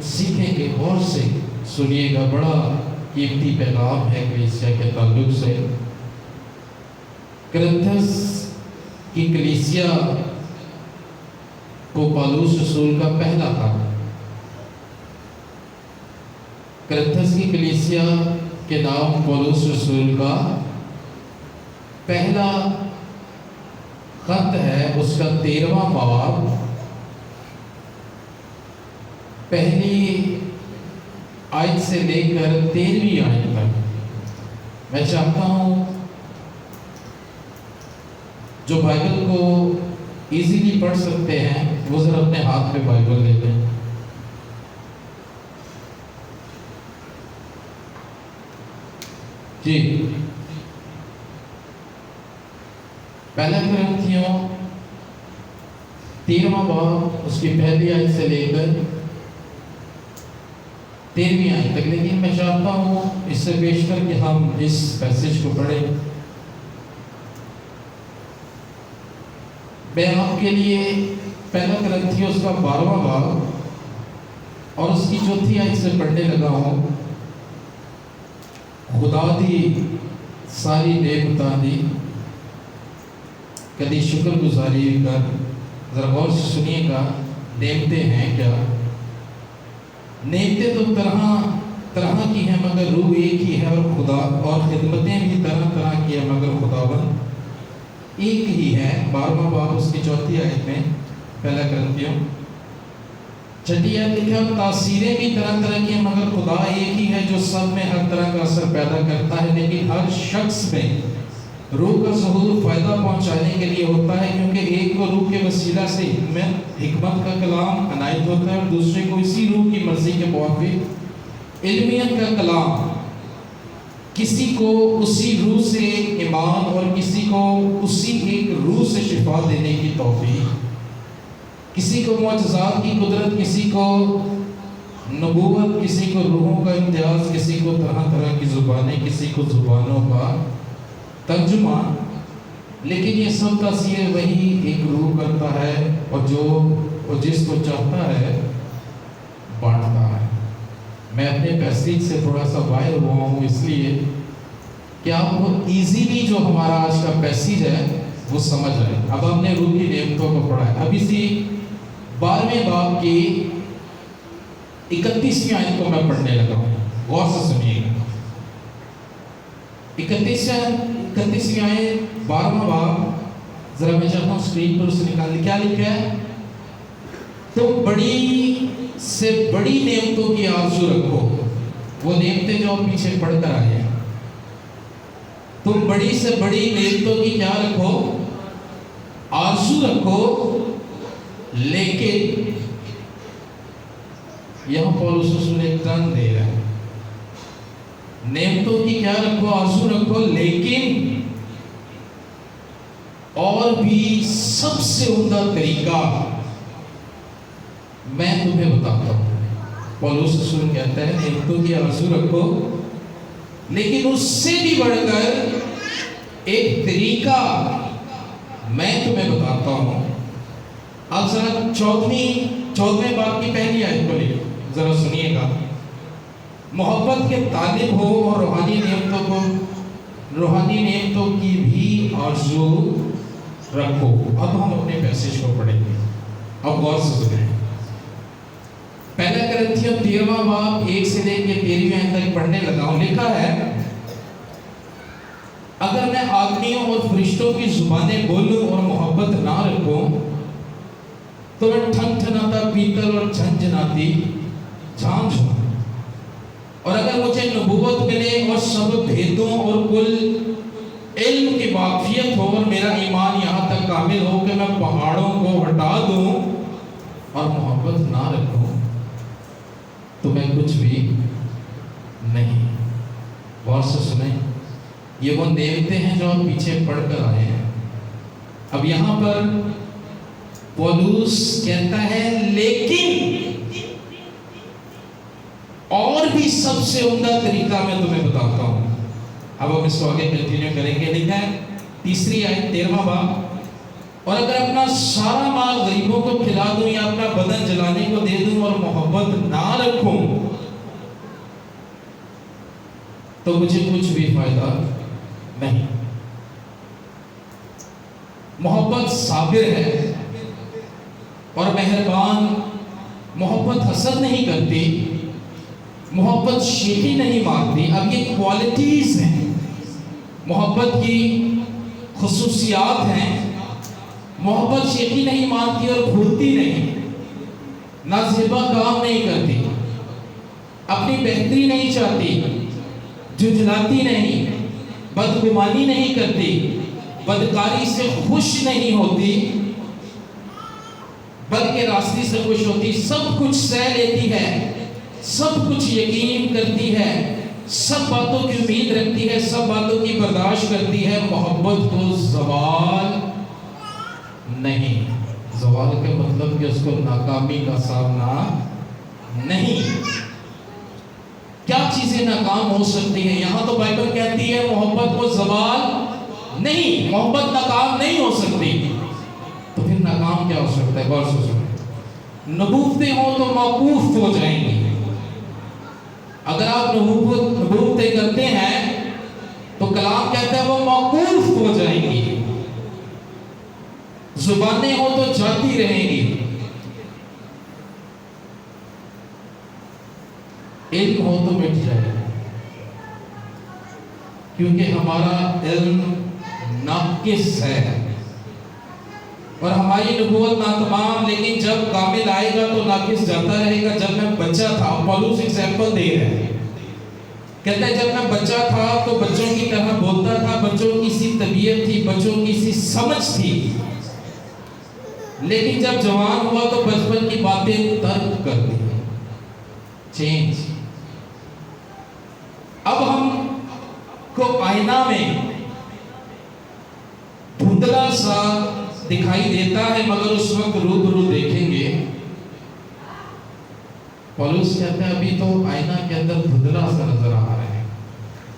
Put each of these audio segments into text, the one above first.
سیکھیں گے، غور سے سنیے گا، بڑا قیمتی پیغام ہے کلیسیا کے تعلق سے۔ کرنتھس کی کلیسیا کو پالوس رسول کا پہلا خط، کرنتھس کی کلیسیا کے نام پالوس رسول کا پہلا خط ہے، اس کا 13واں باب، پہلی آیت سے لے کر 13ویں آیت تک۔ میں چاہتا ہوں جو بائبل کو ایزیلی پڑھ سکتے ہیں وہ ذرا اپنے ہاتھ میں بائبل لے لیں۔ جی، پہلا کرنتھیوں 13واں باب، اس کی پہلی آیت سے لے کر 13ویں آیت تک۔ لیکن میں چاہتا ہوں اس سے بیشتر کہ ہم اس پیسج کو پڑھیں۔ میں آپ کے لیے پہلا کرنتھیوں اس کا 12واں باب اور اس کی چوتھی آیت سے پڑھنے لگا ہوں۔ خدا دی ساری نعمتاں دی کدی شکر گزاری کر، ذرا غور سے سنیے گا، نعمتیں ہیں کیا؟ نعمتیں تو طرح طرح کی ہیں مگر روح ایک ہی ہے، اور خدا اور خدمتیں بھی طرح طرح کی ہیں مگر خداوند ایک ہی ہے۔ 12واں باب اس کی چوتھی آیت میں، پہلا کرنتھیوں چھٹی آیت لکھا ہے، تاثیریں بھی طرح طرح کی ہیں مگر خدا ایک ہی ہے جو سب میں ہر طرح کا اثر پیدا کرتا ہے، لیکن ہر شخص میں روح کا ظہور فائدہ پہنچانے کے لیے ہوتا ہے، کیونکہ ایک کو روح کے وسیلہ سے حکمت کا کلام عنایت ہوتا ہے، اور دوسرے کو اسی روح کی مرضی کے موافق علمیت کا کلام۔ کسی کو اسی روح سے ایمان اور کسی کو اسی ایک روح سے شفا دینے کی توفیق، کسی کو معجزات کی قدرت، کسی کو نبوت، کسی کو روحوں کا امتیاز، کسی کو طرح طرح کی زبانیں، کسی کو زبانوں کا ترجمہ۔ لیکن یہ سب تاثیر وہی ایک روح کرتا ہے، اور جس کو چاہتا ہے بانٹتا ہے۔ میں اپنے پیسیج سے تھوڑا سا باہر ہوا ہوں اس لیے کہ آپ کو ایزیلی جو ہمارا آج کا پیسیج ہے وہ سمجھ آئے۔ اب ہم نے روح کی نعمتوں کو پڑھا ہے، اب اسی 12ویں باب کی 31ویں آیت کو میں پڑھنے لگا ہوں، غور سے سنیے گا۔ 31ویں آیت 12واں باب، ذرا میں چاہتا ہوں اسکرین پر اسے نکال دیں۔ کیا لکھا ہے؟ تم بڑی سے بڑی نعمتوں کی آرزو رکھو۔ وہ نعمتیں جو آپ پیچھے پڑھ کر آئے ہیں، تم بڑی سے بڑی نعمتوں کی کیا رکھو؟ آرزو رکھو۔ لیکن یہاں پالوس رسول ایک ٹرن دے رہا ہے، نعمتوں کی کیا رکھو؟ آرزو رکھو، لیکن اور بھی سب سے عمدہ طریقہ میں تمہیں بتاتا ہوں۔ پالوس رسول کہتا ہے نعمتوں کی آرزو رکھو، لیکن اس سے بھی بڑھ کر ایک طریقہ میں تمہیں بتاتا ہوں۔ اب ذرا 14ویں باب کی پہلی آیت کو لے ذرا سنیے گا۔ محبت کے طالب ہو اور روحانی نعمتوں کی بھی آرزو رکھو۔ اب ہم اپنے پیسج کو پڑھیں گے، اب غور سے سنیں۔ پہلا کرنتھیوں 13واں باب 1 سے لے کے 13ویں آیت تک پڑھنے لگا ہوں۔ لکھا ہے، اگر میں آدمیوں اور فرشتوں کی زبانیں بولوں اور محبت نہ رکھوں تو میں ٹھن ٹھناتا پیتل اور جھنجھناتی جھانجھ ہوں۔ اور اگر مجھے نبوت ملے اور سب بھیدوں اور کل علم کی واقفیت ہو، اور میرا ایمان یہاں تک کامل ہو کہ میں پہاڑوں کو ہٹا دوں اور محبت نہ رکھوں تو میں کچھ بھی نہیں۔ غور سے سنیں، یہ وہ نعمتیں ہیں جو ہم پیچھے پڑھ کر آئے ہیں۔ اب یہاں پر پولس کہتا ہے لیکن اور بھی سب سے عمدہ طریقہ میں تمہیں بتاتا ہوں۔ اب ہم اس کو آگے کنٹینیو کریں گے۔ لکھا ہے 3 آیت 13واں باب، اور اگر اپنا سارا مال غریبوں کو کھلا دوں یا اپنا بدن جلانے کو دے دوں اور محبت نہ رکھوں تو مجھے کچھ بھی فائدہ نہیں۔ محبت صابر ہے اور مہربان، محبت حسد نہیں کرتی، محبت شیخی نہیں مارتی۔ اب یہ کوالٹیز ہیں، محبت کی خصوصیات ہیں۔ محبت شیخی نہیں مانتی اور بھولتی نہیں، نازیبا کام نہیں کرتی، اپنی بہتری نہیں چاہتی، جھنجھلاتی نہیں، بدگمانی نہیں کرتی، بدکاری سے خوش نہیں ہوتی، بلکہ راستے سے خوش ہوتی، سب کچھ سہ لیتی ہے، سب کچھ یقین کرتی ہے، سب باتوں کی امید رکھتی ہے، سب باتوں کی برداشت کرتی ہے۔ محبت کو زوال نہیں۔ زوال کا مطلب کہ اس کو ناکامی کا سامنا نہیں۔ کیا چیزیں ناکام ہو سکتی ہیں؟ یہاں تو بائبل کہتی ہے محبت کو زوال نہیں، محبت ناکام نہیں ہو سکتی۔ تو پھر ناکام کیا ہو سکتا ہے؟ غور سے سنیں۔ نبوتیں ہوں تو موقوف ہو جائیں گی۔ اگر آپ نبوتیں کرتے ہیں تو کلام کہتا ہے وہ موقوف ہو جائیں گی۔ زبانیں ہوں تو جاتی رہیں گی۔ علم ہو تو مٹ جائے گا، کیونکہ ہمارا علم ناقص ہے اور ہماری نبوت ناتمام، لیکن جب کامل آئے گا تو ناقص جاتا رہے گا۔ جب میں بچہ تھا، پولس ایگزامپل دے رہے ہیں، کہتا ہے جب میں بچہ تھا تو بچوں کی طرح بولتا تھا، بچوں کی سی طبیعت تھی، بچوں کی سی سمجھ تھی، لیکن جب جوان ہوا تو بچپن کی باتیں ترک کر دی۔ چینج۔ اب ہم کو آئینہ میں دھندلا سا دکھائی دیتا ہے، مگر اس وقت روبرو دیکھیں گے۔ پولس کہتا ہے ابھی تو آئینہ کے اندر دھندلا سا نظر آ رہا ہے،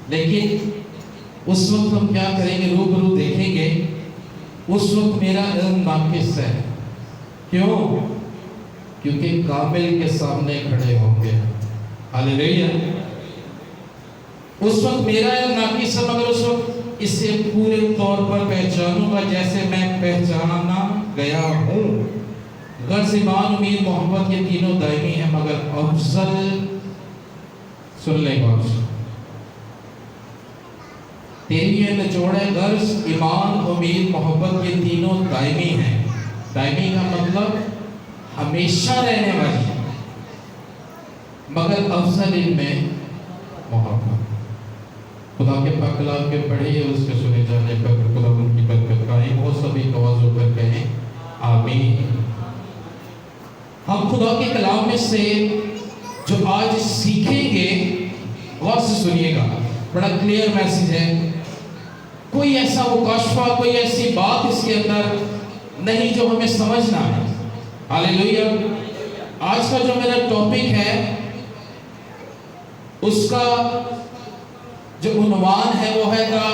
لیکن اس وقت ہم کیا کریں گے؟ روبرو دیکھیں گے۔ اس وقت میرا علم ناقص ہے، کیوں؟ کیونکہ کامل کے سامنے کھڑے ہوں گے۔ ہاللیلویا۔ اس وقت میرا علم ناقص ہے، مگر اس وقت اسے پورے طور پر پہچانوں گا جیسے میں پہچانا گیا ہوں۔ غرض، ایمان، امید، محبت، یہ تینوں دائمی ہیں، مگر افضل، سن لیں غور سے، تیری یہ نچوڑ ہے، غرض، ایمان، امید، محبت، یہ تینوں دائمی ہیں۔ دائمی کا مطلب ہمیشہ رہنے والی، مگر افضل ان میں محبت۔ خدا کے پاک کلام کے پڑھے، اس کے سنے جانے پر خدا ان کی برکت قائم ہو۔ سبھی توازوں پر کہیں آمین۔ ہم خدا کے کلام میں سے جو آج سیکھیں گے، غور سے سنیے گا، بڑا کلیئر میسیج ہے۔ کوئی ایسا مکاشفہ، کوئی ایسی بات اس کے اندر نہیں جو ہمیں سمجھنا ہے۔ ہاللیلویا۔ آج کا جو میرا ٹاپک ہے، اس کا جو عنوان ہے وہ ہے دا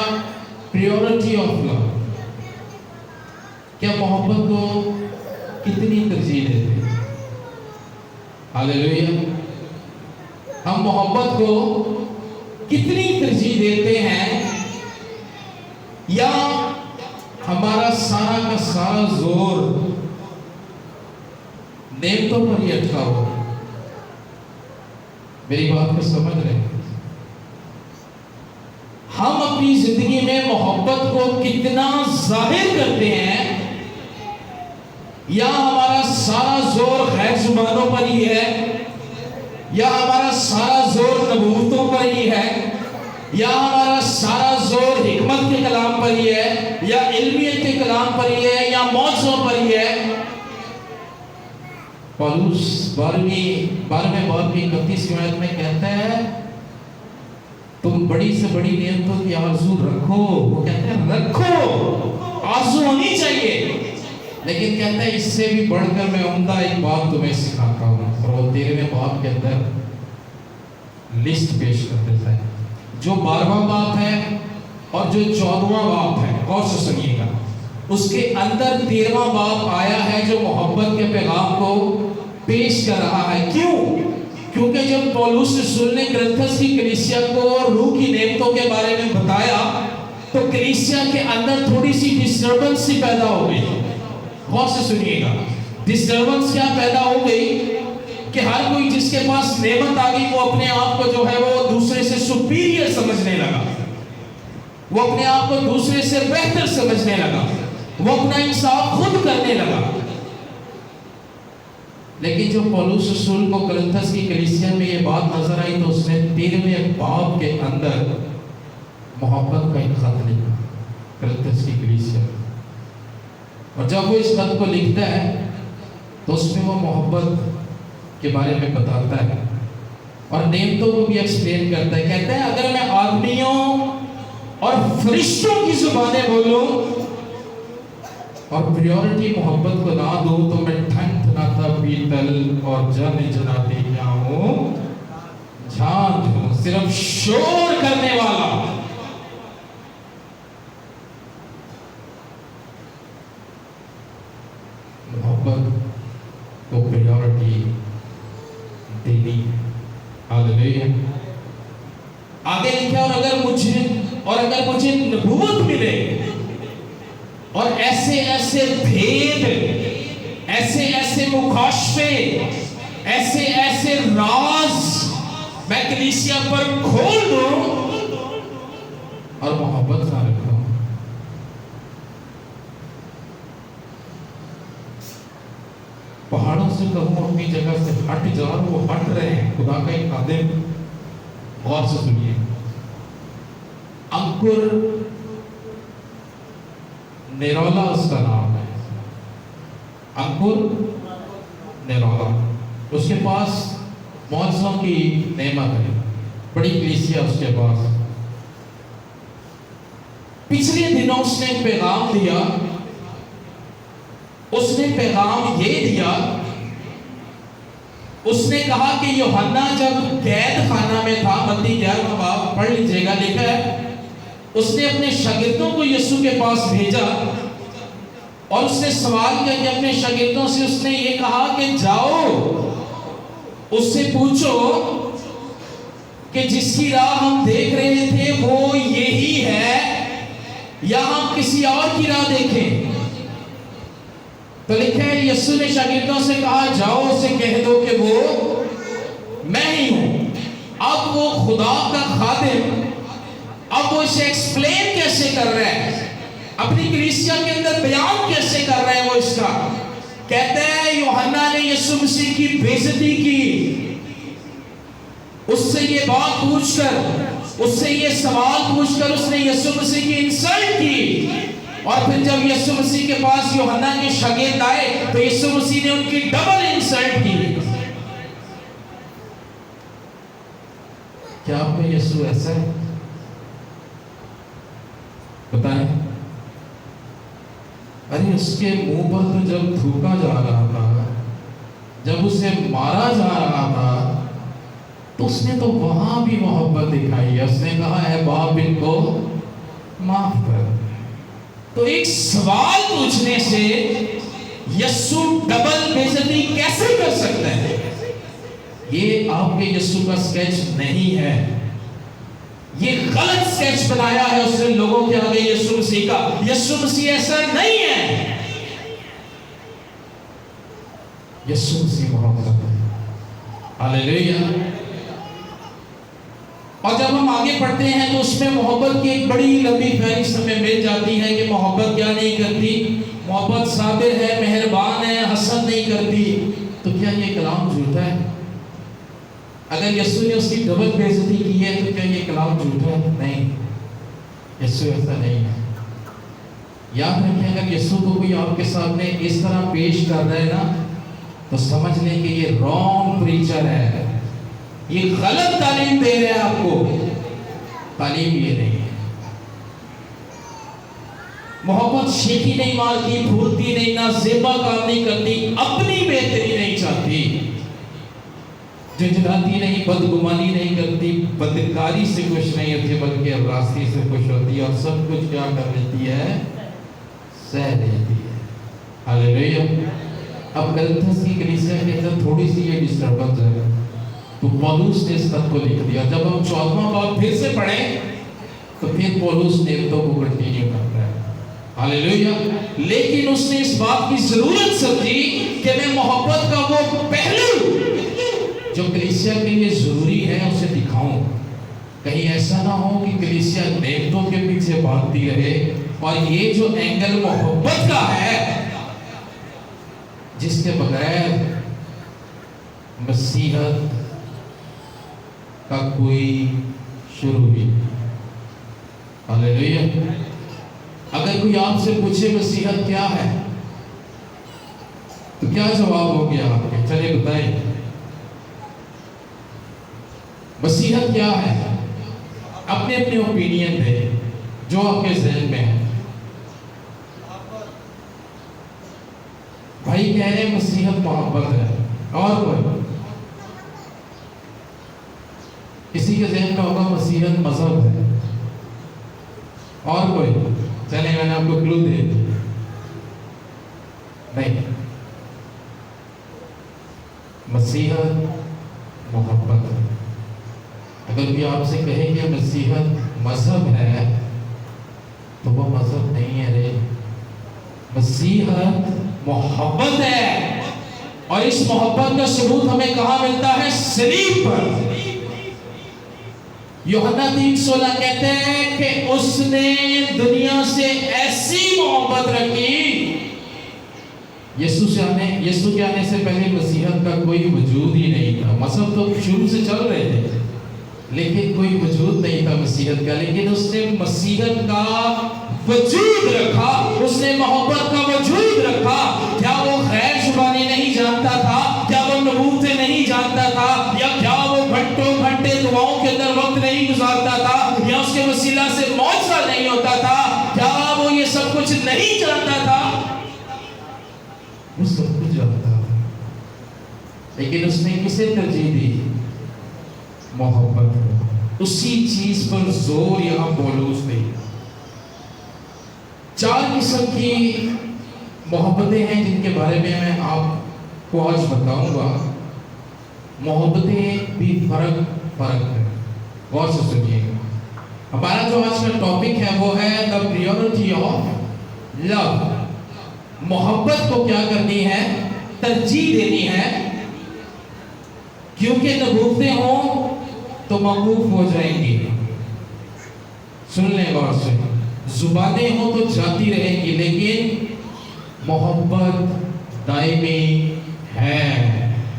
پریورٹی آف لو۔ کیا محبت کو کتنی ترجیح دیتے ہیں؟ ہاللیلویا۔ ہم محبت کو کتنی ترجیح دیتے ہیں، یا ہمارا سارا کا سارا زور نعمتوں پر ہی اٹکا ہوا؟ میری بات کو سمجھ رہے ہیں؟ ہم اپنی زندگی میں محبت کو کتنا ظاہر کرتے ہیں، یا ہمارا سارا زور غیر زبانوں پر ہی ہے، یا ہمارا سارا زور نبوتوں پر ہی ہے، یا ہمارا سارا زور حکمت کے کلام پر ہی ہے، یا علمیت کے کلام پر ہی ہے، یا معجزوں پر ہی ہے؟ پولس 12ویں باب کی 31 آیت میں کہتا ہے تم بڑی سے بڑی نعمتوں کی آرزو رکھو۔ وہ کہتے ہیں رکھو، آرزو ہونی چاہیے، لیکن کہتا ہے اس سے بھی بڑھ کر میں عمدہ ایک بات تمہیں سکھاتا ہوں۔ اور وہ 13ویں باب کے اندر لسٹ پیش کر دیتا ہے، جو 12واں باب ہے اور جو 14واں باب ہے۔ غور سے سنیے گا، اس کے اندر 13واں باب آیا ہے جو محبت کے پیغام کو پیش کر رہا ہے. کیوں؟ کیونکہ جب پولس رسول نے کرنتھس کی کلیسیا کو روح کی نعمتوں کے بارے میں بتایا تو کلیسیا کے اندر تھوڑی سی ڈسٹربنس سی پیدا ہو گئی. غور سے سنیے گا. ڈسٹربنس کیا پیدا ہو گئی کہ ہر کوئی جس کے پاس نعمت آ گئی وہ اپنے آپ کو جو ہے وہ دوسرے سے سپیریئر سمجھنے لگا, وہ اپنے آپ کو دوسرے سے بہتر سمجھنے لگا, وہ اپنا انصاف خود کرنے لگا. لیکن جو پولس رسول کو کرنتھس کی کلیسیا میں یہ بات نظر آئی تو اس نے 13ویں باب کے اندر محبت کا ایک خط لکھا کرنتھس کی کلیسیا میں. اور جب وہ اس خط کو لکھتا ہے تو اس میں وہ محبت کے بارے میں بتاتا ہے اور نعمتوں کو بھی ایکسپلین کرتا ہے. کہتا ہے اگر میں آدمیوں اور فرشتوں کی زبانیں بولوں اور پریورٹی محبت کو نہ دوں تو میں ٹھنٹھناتا پیتل اور جن جناتی کیا ہوں, جھانجھ ہوں, صرف شور کرنے والا. محبت کو پریورٹی دینی ہے. ہاللیلویا. آگے لکھا اور اگر مجھے نبوت ملے اور ایسے ایسے بھید, ایسے ایسے مکاشفے, ایسے ایسے راز میں کلیسیا پر کھول دوں اور محبت نہ رکھوں, پہاڑوں سے کہوں اپنی جگہ سے ہٹ جاؤ, وہ ہٹ رہے ہیں. خدا کا ایک خادم, غور سے سنیے, انکر نیرولا اس کا نام ہے. انکر نیرولا, اس کے پاس معجزوں کی نعمت ہے, بڑی کلیسیا اس کے پاس. پچھلے دنوں اس نے پیغام دیا. اس نے پیغام یہ دیا, اس نے کہا کہ یوحنا جب قید خانہ میں تھا, متی 11واں باب پڑھ لیجئے گا, لکھا ہے اس نے اپنے شاگردوں کو یسوع کے پاس بھیجا اور اس نے سوال کیا کہ اپنے شاگردوں سے اس نے یہ کہا کہ جاؤ اس سے پوچھو کہ جس کی راہ ہم دیکھ رہے تھے وہ یہی ہے یا ہم کسی اور کی راہ دیکھیں. تو لکھا ہے یسوع نے شاگردوں سے کہا جاؤ اسے کہہ دو کہ وہ میں ہی ہوں. اب وہ خدا کا خادم, اب وہ اسے ایکسپلین کیسے کر رہا ہے, اپنی کلیسیا کے اندر بیان کیسے کر رہا ہے. وہ اس کا کہتا ہے یوحنا نے یسوع مسیح کی بے عزتی کی, اس سے یہ بات پوچھ کر, اس سے یہ سوال پوچھ کر اس نے یسوع مسیح کی انسلٹ کی. اور پھر جب یسوع مسیح کے پاس یوحنا کے شاگرد آئے تو یسوع مسیح نے ان کی ڈبل انسلٹ کی. کیا آپ میں یسوع ایسا ہے؟ بتائیں. ارے اس کے منہ پر تو جب تھوکا جا رہا تھا, جب اسے مارا جا رہا تھا تو اس نے تو وہاں بھی محبت دکھائی ہے. اس نے کہا اے باپ ان کو معاف کر. تو ایک سوال پوچھنے سے یسوع ڈبل بے عزتی کیسے کر سکتا ہے؟ یہ آپ کے یسوع کا سکیچ نہیں ہے, یہ غلط سکیچ بنایا ہے اس نے لوگوں کے آگے یسوع مسیح کا. یسوع مسیح ایسا نہیں ہے. یسوع مسیح محبت ہے. ہاللیلویا. اور جب ہم آگے پڑھتے ہیں تو اس میں محبت کی ایک بڑی لمبی فہرست ہمیں مل جاتی ہے کہ محبت کیا نہیں کرتی. محبت صابر ہے, مہربان ہے, حسد نہیں کرتی. تو کیا یہ کلام جھوٹا ہے؟ اگر یسوع نے اس کی ڈبل بے عزتی کی ہے تو کیا یہ کلام جھوٹا ہے؟ نہیں, یسوع ایسا نہیں ہے. یاد رکھیں اگر یسوع کو کوئی آپ کے سامنے اس طرح پیش کر رہا ہے نا تو سمجھ لیں کہ یہ رانگ پریچر ہے, یہ غلط تعلیم دے رہے ہیں آپ کو. تعلیم یہ نہیں ہے. محبت شیخی نہیں مارتی, بھولتی نہیں, نہ زیبا کام نہیں کرتی, اپنی بہتری نہیں چاہتی, جھنجھلاتی نہیں, بدگمانی نہیں کرتی, بدکاری سے خوش نہیں ہوتی بلکہ راستی سے خوش ہوتی ہے, اور سب کچھ کیا کر لیتی ہے؟ سہ لیتی ہے. ہاللیلویا. اب گلتھس کی کلیسیا کے اندر تھوڑی سی یہ ڈسٹربنس ہے تو پولوس نے اس خط کو لکھ دیا. جب ہم 14واں باب پھر سے پڑھیں تو پھر پولوس نیمتوں کو کنٹینیو کرتا ہے. ہاللیلویا. لیکن اس نے اس بات کی ضرورت سمجھی کہ میں محبت کا وہ پہلو جو کلیسیا کے لیے ضروری ہے اسے دکھاؤں. کہیں ایسا نہ ہو کہ کلیسیا نیمتوں کے پیچھے بھاگتی رہے اور یہ جو اینگل محبت کا ہے جس کے بغیر مسیحت کا کوئی شروع ہی. ہاللیلویا. اگر کوئی آپ سے پوچھے مسیحت کیا ہے تو کیا جواب ہو گیا آپ کے؟ چلے بتائیں. مسیحت کیا ہے؟ اپنے اپنے اوپینین دے جو آپ کے ذہن میں ہے. بھائی کہہ رہے ہیں مسیحت محبت ہے. اور کوئی؟ کسی کے ذہن میں ہوگا مسیحت مذہب ہے. اور کوئی؟ چلیں میں نے آپ کو کلو دے دی. نہیں، مسیحت محبت ہے. اگر کوئی آپ سے کہے کہ مسیحت مذہب ہے تو وہ مذہب نہیں ہے رے. مسیحت محبت ہے اور اس محبت کا ثبوت ہمیں کہاں ملتا ہے؟ صلیب پر. یوحنا 3:16 کہتے ہیں کہ اس نے دنیا سے ایسی محبت رکھی. یسوع کے آنے سے پہلے مسیحت کا کوئی وجود ہی نہیں تھا. مذہب تو شروع سے چل رہے تھے لیکن کوئی وجود نہیں تھا مسیحت کا. لیکن اس نے مسیحت کا وجود رکھا, اس نے محبت کا وجود رکھا. کیا وہ غیر زبانی نہیں جانتا تھا؟ کیا وہ نبوتیں نہیں جانتا تھا؟ یا کیا وہ گھنٹوں گھنٹے دعاؤں کے اندر وقت نہیں گزارتا تھا؟ یا اس کے وسیلہ سے معجزہ نہیں ہوتا تھا؟ کیا وہ یہ سب کچھ نہیں جانتا تھا؟ وہ سب کچھ جانتا تھا, لیکن اس نے کسے ترجیح دی؟ محبت. اسی چیز پر زور یہاں پولوس نے. 4 قسم کی محبتیں ہیں جن کے بارے میں آپ کو آج بتاؤں گا. محبتیں بھی فرق ہے. غور سے سنیے گا. ہمارا جو آج کا ٹاپک ہے وہ ہے the priority of love. محبت کو کیا کرنی ہے؟ ترجیح دینی ہے. کیونکہ نبوتیں ہوں تو موقوف ہو جائیں گی. سن لیں غور سے. زبانیں ہوں تو جاتی رہیں گی لیکن محبت دائمی ہے.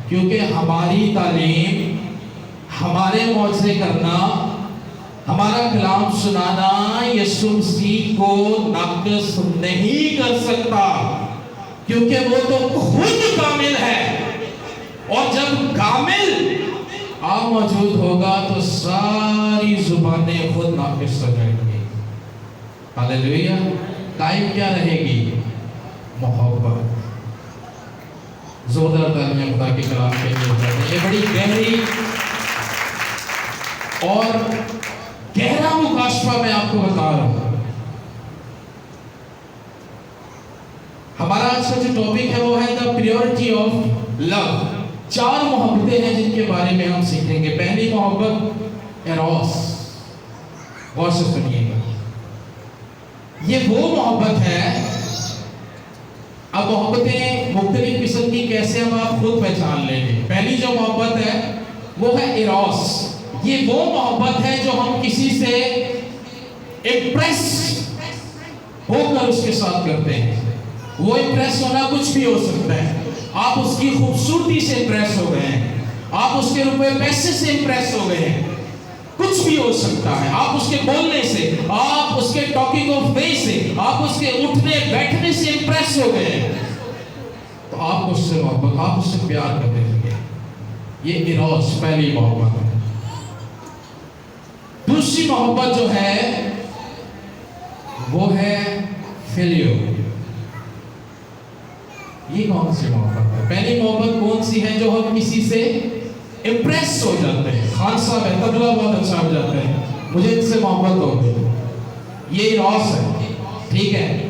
کیونکہ ہماری تعلیم, ہمارے معجزے کرنا, ہمارا کلام سنانا یسوع مسیح کو ناقص نہیں کر سکتا, کیونکہ وہ تو خود کامل ہے. اور جب کامل آپ موجود ہوگا تو ساری زبانیں خود ناقص ہو جائیں گی. ہاللیلویا. قائم کیا رہے گی؟ محبت. زوردار تعلیم خدا کے کلام کے لیے یہ بڑی گہری اور گہرا مکاشفہ میں آپ کو بتا رہا ہوں. ہمارا آج کا جو ٹاپک ہے وہ ہے the priority of love. 4 محبتیں ہیں جن کے بارے میں ہم سیکھیں گے. پہلی محبت ایروس. غور سے سنیے گا. یہ وہ محبت ہے. اب محبتیں مختلف قسم کی کیسے ہم آپ خود پہچان لیں گے. پہلی جو محبت ہے وہ ہے ایروس. یہ وہ محبت ہے جو ہم کسی سے امپریس ہو کر اس کے ساتھ کرتے ہیں. وہ امپریس ہونا کچھ بھی ہو سکتا ہے. آپ اس کی خوبصورتی سے امپریس ہو گئے ہیں, آپ اس کے روپے پیسے سے امپریس ہو گئے ہیں, کچھ بھی ہو سکتا ہے. آپ اس کے بولنے سے, آپ اس کے ٹاکنگ آف وے سے, آپ اس کے اٹھنے بیٹھنے سے امپریس ہو گئے ہیں تو آپ اس سے محبت, آپ اس سے پیار کرنے لگے. یہ ایروس پہلی محبت ہے. دوسری محبت جو ہے وہ ہے فیلیو. یہ کون سی محبت ہے؟ پہلی محبت کون سی ہے؟ جو ہم کسی سے امپریس ہو جاتے ہیں. خان صاحب ہے, تبلا بہت اچھا ہو جاتا ہے, مجھے ان سے محبت ہو گئی. یہ ایروس ہے. ٹھیک ہے.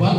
1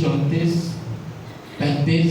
34 35।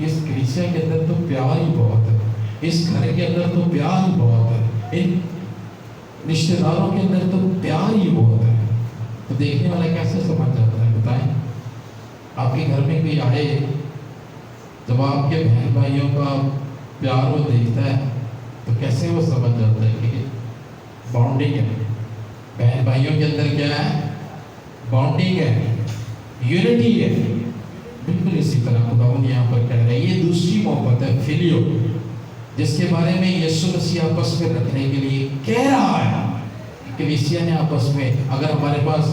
اس کلیسیا کے اندر تو پیار ہی بہت ہے، اس گھر کے اندر تو پیار ہی بہت ہے، ان رشتہ داروں کے اندر تو پیار ہی بہت ہے، تو دیکھنے والا کیسے سمجھ جاتا ہے؟ بتائیں، آپ کے گھر میں کوئی آئے، جب آپ کے بہن بھائیوں کا پیار وہ دیکھتا ہے تو کیسے وہ سمجھ جاتا ہے کہ باؤنڈنگ ہے، بہن بھائیوں کے اندر کیا ہے؟ باؤنڈنگ ہے، یونٹی ہے۔ بالکل اسی طرح خداوند یہاں پر کہہ رہے ہیں، یہ دوسری محبت ہے، فلیو، جس کے بارے میں یسوع مسیح آپس میں رکھنے کے لیے کہہ رہا ہے۔ کلیسیا نے آپس میں، اگر ہمارے پاس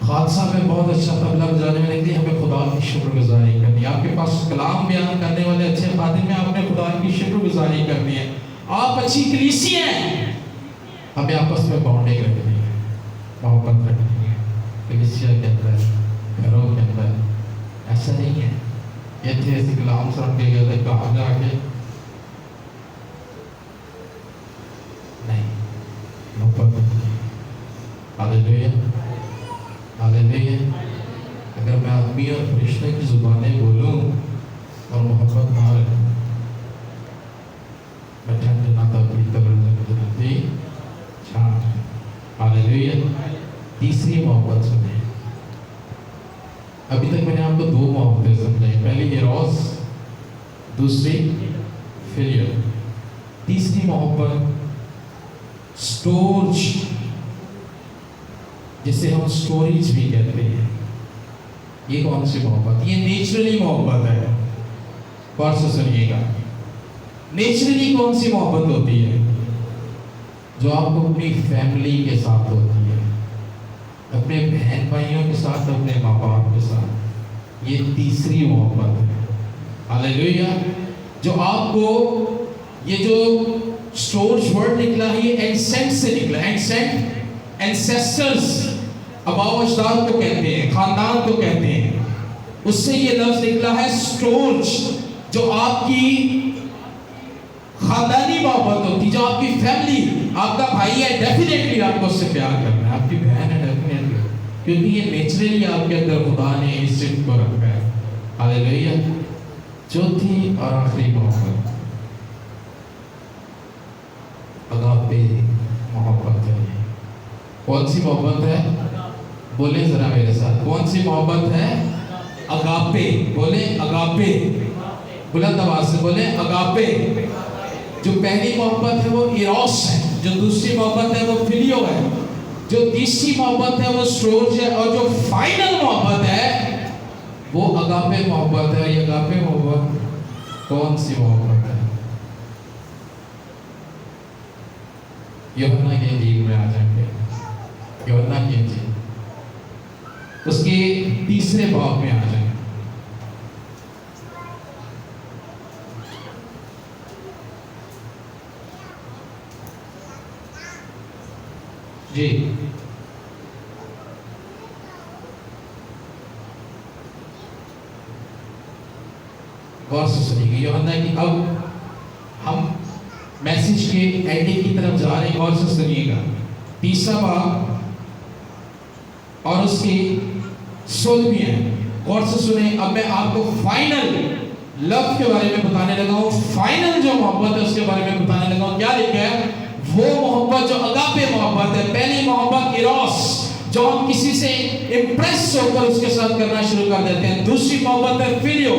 حادثہ میں بہت اچھا طبلہ بجانے والے تھے، ہمیں خدا کی شکر گزاری کرنی ہے۔ آپ کے پاس کلام بیان کرنے والے اچھے خادم ہیں، آپ نے خدا کی شکر گزاری کرنی ہے۔ آپ اچھی کلیسیا ہیں، ہمیں آپس میں باؤنڈنگ رکھنی ہے، محبت رکھنی ہے۔ کلیسیا کے اندر، گھروں کے اندر ایسا نہیں ہے یہ تھے ایسے کلام سن کے گئے تھے، کہاں جا کے نہیں، محبت ہاللیلویا، ہاللیلویا۔ اگر میں آدمی اور فرشتے کی زبانیں بولوں اور محبت نہ رکھوں، میں ٹھنڈ نہ تبھی تبھی چھان، ہاللیلویا۔ تیسری محبت سنیں، ابھی تک میں نے آپ کو دو محبتیں سمجھائی، پہلی ایروس، دوسری فلیو۔ تیسری محبت سٹورج، جسے ہم سٹوریج بھی کہتے ہیں۔ یہ کون سی محبت؟ یہ نیچرلی محبت ہے، غور سے سنیے گا۔ نیچرلی کون سی محبت ہوتی ہے؟ جو آپ کو اپنی فیملی کے ساتھ ہوتی ہے، اپنے بہن بھائیوں کے ساتھ، اپنے ماں باپ کے ساتھ۔ یہ تیسری محبت ہے، ہاللیلویا۔ جو آپ کو، یہ جو سٹورج ورڈ نکلا ہے، یہ اینسینٹ سے نکلا ہے، اینسینٹ، اینسیسٹرز، آباء و اجداد کو کہتے ہیں، خاندان کو کہتے ہیں، اس سے یہ لفظ نکلا ہے سٹورج۔ جو آپ کی خاندانی محبت ہوتی، جو آپ کی فیملی، آپ کا بھائی ہے، ڈیفینیٹلی آپ کو اس سے پیار کرنا ہے، آپ کی بہن ہے ڈیفینیٹلی، کیونکہ یہ نیچرلی آپ کے اندر خدا نے اس چیز کو رکھا ہے، ہاللیلویا۔ چوتھی اور آخری محبت اگاپے محبت ہے۔ کون سی محبت ہے؟ بولیں ذرا میرے ساتھ، کون سی محبت ہے؟ اگاپے، بولیں اگاپے، بلند آواز سے بولیں اگاپے۔ جو پہلی محبت ہے وہ ایروس ہے، جو دوسری محبت ہے وہ فلیو ہے، جو تیسری محبت ہے وہ سٹورج ہے، اور جو فائنل محبت ہے وہ اگاپے محبت ہے۔ یہ اگاپے محبت کون سی محبت ہے؟ یوحنا کی انجیل میں آ جائیں گے، یوحنا کی انجیل اس کے تیسرے باب میں آ جائیں۔ جی غور سے سنیے گا، یوحنا کی، اب ہم میسج کے اینڈنگ کی طرف جا رہے ہیں، غور سے سنیے گا۔ تیسرا باب اور اس کی 16ویں ہے، غور سے سنیں۔ اب میں آپ کو فائنل لو کے بارے میں بتانے لگا ہوں، فائنل جو محبت ہے اس کے بارے میں بتانے لگا ہوں۔ کیا لکھا ہے؟ وہ محبت جو اگاپے محبت ہے۔ پہلی محبت ایروس، جو ہم کسی سے امپریس ہو کر اس کے ساتھ کرنا شروع کر دیتے ہیں۔ دوسری محبت ہے فلیو،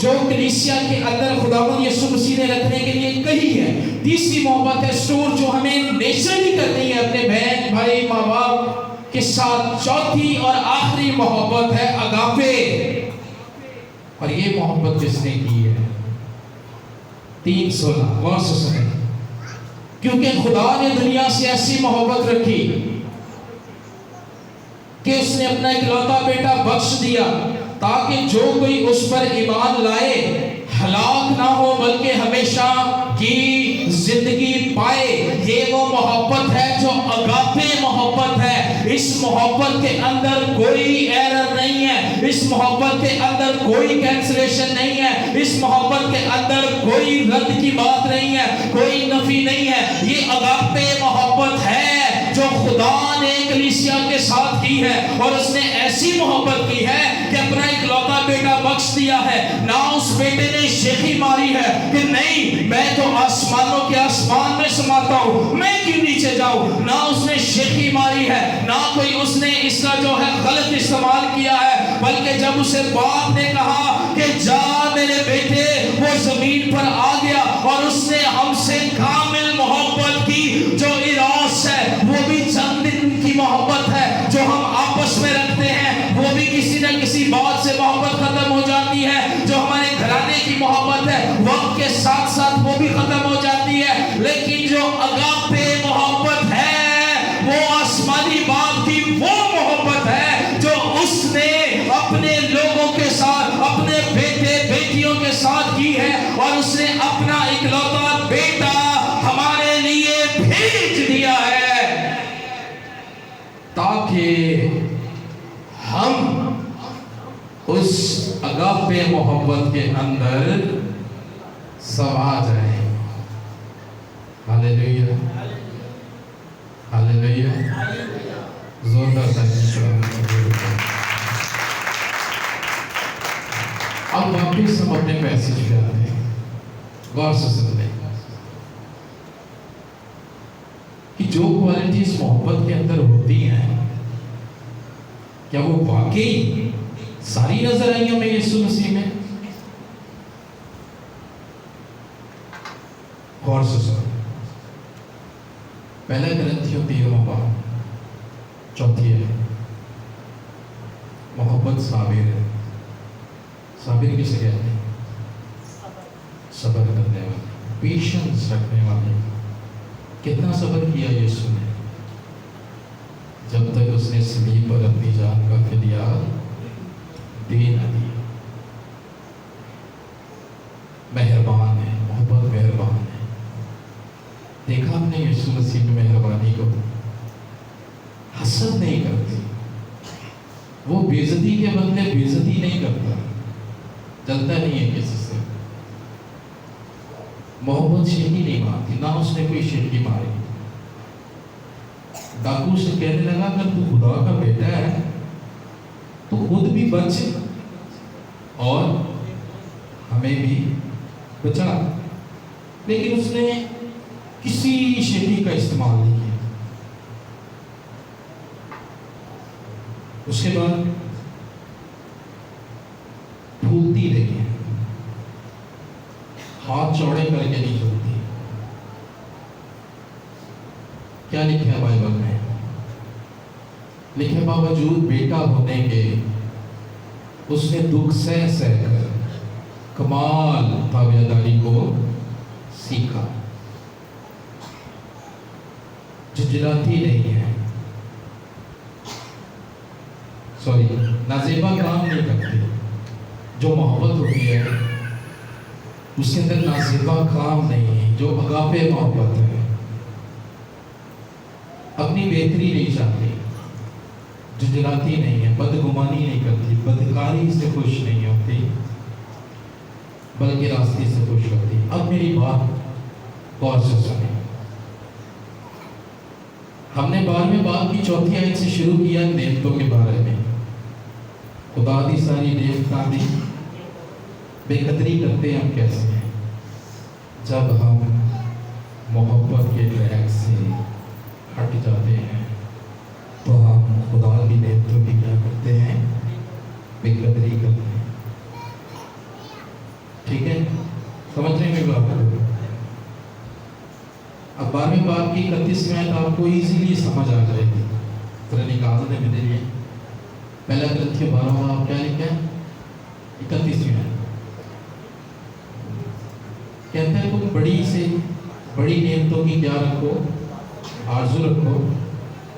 جو کلیسیا کے اندر خداوند یسوع مسیح نے رکھنے کے لیے کہی ہے۔ تیسری محبت ہے سٹور، جو ہمیں نیچرلی کرنی ہے اپنے بہن بھائی ماں باپ کے ساتھ۔ چوتھی اور آخری محبت ہے اگاپے، اور یہ محبت جس نے کی ہے 3:16، غور سے سنیں۔ کیونکہ خدا نے دنیا سے ایسی محبت رکھی کہ اس نے اپنا اکلوتا بیٹا بخش دیا، تاکہ جو کوئی اس پر ایمان لائے ہلاک نہ ہو بلکہ ہمیشہ کی زندگی پائے۔ یہ وہ محبت ہے جو اگاپے محبت ہے۔ اس محبت کے اندر کوئی ایرر نہیں ہے، اس محبت کے اندر کوئی کینسلیشن نہیں ہے، اس محبت کے اندر کوئی رد کی بات نہیں ہے، کوئی نفی نہیں ہے۔ یہ اگاپے محبت ہے جو خدا نے کلیسیا کے ساتھ کی کی ہے اور اس نے ایسی محبت کی ہے کہ اپنا اکلوتا بیٹا بخش دیا ہے. نہ اس بیٹے نے شیخی ماری ہے کہ نہیں میں تو آسمانوں کے آسمان میں سماتا ہوں, میں کیوں نیچے جاؤں. نہ اس نے شیخی ماری ہے, نہ کوئی اس نے اس کا جو ہے غلط استعمال کیا ہے, بلکہ جب اسے باپ نے کہا کہ جا میرے بیٹے, وہ زمین پر آ گیا اور اس نے ہم سے کامل محبت کی. جو اراس ہے وہ بھی چند دن کی محبت ہے جو ہم آپس میں رکھتے ہیں, وہ بھی کسی نہ کسی بات سے محبت ختم ہو جاتی ہے. جو ہمارے گھرانے کی محبت ہے وقت کے ساتھ ساتھ وہ بھی ختم ہو جاتی ہے, لیکن جو اگاپے محبت ہے وہ آسمانی باپ کی وہ محبت ہے جو اس نے اپنے لوگوں کے ساتھ, اپنے بیٹے بیٹیوں کے ساتھ کی ہے, اور اس نے اپنا اکلوتا بیٹا ہمارے لیے بھیج دیا ہے تاکہ ہم اس اگاپے محبت کے اندر سما جائیں. ہاللیلویا, ہاللیلویا, زوردار تعلیم. اب واپس ہم اپنے میسج پہ آتے ہیں. غور سے سن لیں کہ جو کوالٹیز محبت کے اندر ہوتی ہیں کیا وہ واقعی ساری نظر آئی ہمیں یسوع مسیح میں؟ غور سے سن. پہلا کرنتھیوں 13واں باب 4 ہے. محبت صابر ہے. صابر کسے کہتے ہیں؟ صبر کرنے والے, پیشنس رکھنے والے. کتنا صبر کیا یسوع نے جب تک اس نے صلیب پر اپنی جان کا فدیہ دے نہ دیا. مہربان ہے, محبت مہربان ہے. دیکھا ہم نے یسوع مسیح کی مہربانی کو, حسد نہیں کرتی. وہ بے عزتی کے بدلے بے عزتی نہیں کرتا, جلتا نہیں ہے کسی سے. محبت شیخی نہیں مارتی, نہ اس نے کوئی شیخی ماری. ڈاکو سے کہنے لگا اگر تو خدا کا بیٹا ہے تو خود بھی بچ اور ہمیں بھی بچا. لیکن اس نے کسی شیخی کا استعمال نہیں کیا. اس کے بعد پھولتی رہی, ہاتھ چوڑے کر کے نہیں چھوڑتی. کیا لکھا ہے بائبل میں؟ لکھے باوجود بیٹا ہونے کے اس نے دکھ سہ سہ کر کمال تابعداری کو سیکھا. جھجھلاتی نہیں ہے, سوری نازیبا کام نہیں کرتی. جو محبت ہوتی ہے اس کے اندر نازیبا کام نہیں ہے. جو اگاپے محبت ہے اپنی بہتری نہیں چاہتی, جھجھلاتی نہیں ہے, بدگمانی نہیں کرتی, بدکاری سے خوش نہیں ہوتی, بلکہ راستے سے خوش ہوتی. اب میری بات غور سے سنیں. ہم نے 12ویں باب کی 4 آیت سے شروع کیا نعمتوں کے بارے میں. خدا دی ساری نعمتاں دی بے قدری کرتے ہم کیسے ہیں؟ جب ہم محبت کے ٹریک سے ہٹ جاتے ہیں تو ہم خدا کی نعمتوں کی کیا کرتے ہیں؟ بے قدری کرتے ہیں. ٹھیک ہے, سمجھ رہے ہیں میری بات کو؟ اب 12ویں باب کی 31ویں آیت آپ کو ایزیلی سمجھ آ جائے گی. ذرا نکال دیں میرے لیے. پہلا کرنتھیوں 12واں باب کیا لکھا ہے؟ 31ویں آیت کہتا ہے تم بڑی سے بڑی نعمتوں کی کیا رکھو؟ آرزو رکھو,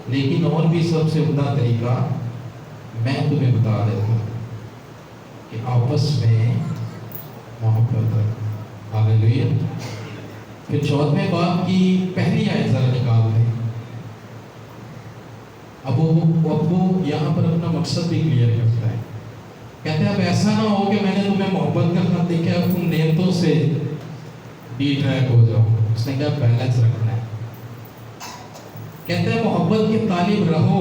لیکن اور بھی سب سے عمدہ طریقہ میں تمہیں بتا دیتا ہوں کہ آپس میں محبت رکھو. ہاللیلویا. پھر 14ویں باب کی پہلی آیت ذرا نکال دیں. اب وہ یہاں پر اپنا مقصد بھی کلیئر کرتا ہے. کہتے ہیں اب ایسا نہ ہو کہ میں نے تمہیں محبت کا خط دیکھا اب تم نعمتوں سے ڈی ٹریک ہو جاؤ. اس نے کہا بیلنس رکھنا ہے. کہتے ہیں محبت کی طالب رہو.